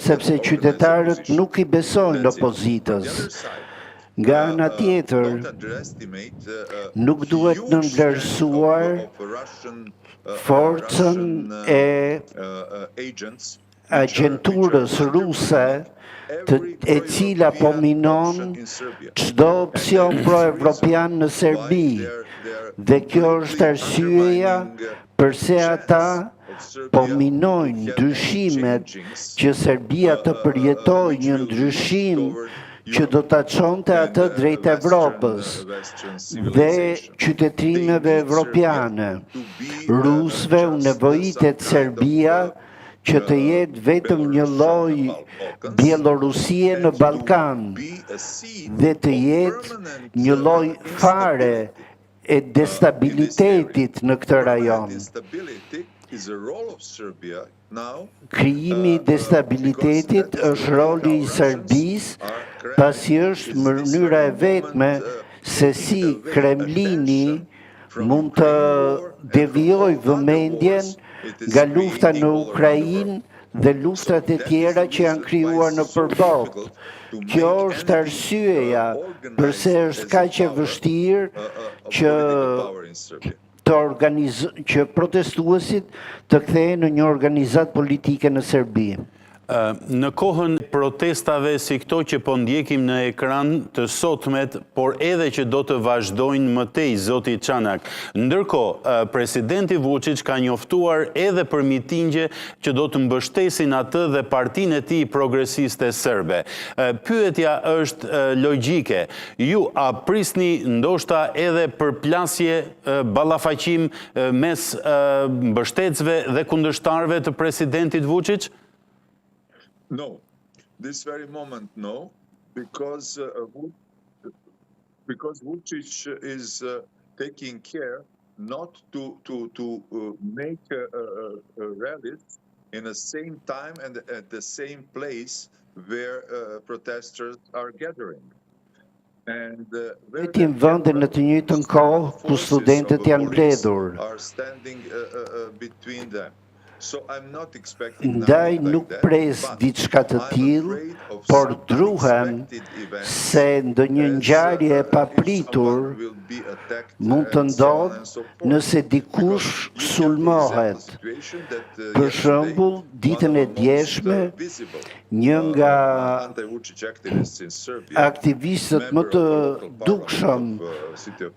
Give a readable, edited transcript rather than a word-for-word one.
sepse qytetarët nuk I besojnë opozitës. Nga ana tjetër, nuk duhet në vlerësuar forcën e agjenturës ruse e cila po minon çdo opsion pro-evropian në Serbi. Dhe kjo është arsyeja përse ata po minojnë ndryshimet që Serbia të përjetojë një ndryshim që do ta çonte atë drejt Evropës dhe qytetërimeve evropiane. Rusëve u nevojitet Serbia që të jetë vetëm një lloj Bielorusie në Ballkan dhe të jetë një lloj fare e destabilitetit në këtë rajon. Krijimi I destabilitetit është roli I Serbisë, pasi është mënyra e vetme se si Kremlini mund të devijojë vëmendjen nga lufta në Ukrainë dhe luftrat e tjera që janë krijuar në përballë. Kjo është arsyeja përse është kaq e vështirë që protestuesit të kthehen në një organizatë politike në Serbi. Në kohën protestave si këto që po ndjekim në ekran të sotmet, por edhe që do të vazhdojnë mëtej, zoti Çanak. Ndërkohë, presidenti Vučić ka njoftuar edhe për mitingje që do të mbështesin atë dhe partinë e tij progresiste serbe. Pyetja është logjike. Ju a prisni ndoshta edhe përplasje, ballafaqim mes mbështetësve dhe kundërshtarëve të presidentit Vučić? No, this very moment no, because Vučić is taking care not to make rallies in the same time and at the same place where protesters are gathering. Vetim vende në të njëjtën kohë ku studentët janë mbledhur. Ndaj nuk pres diçka të tillë, por druhem se ndonjë ngjarje e papritur mund të ndodhë nëse dikush sulmohet. Për shembull, ditën e djeshme, një nga aktivistët më të dukshëm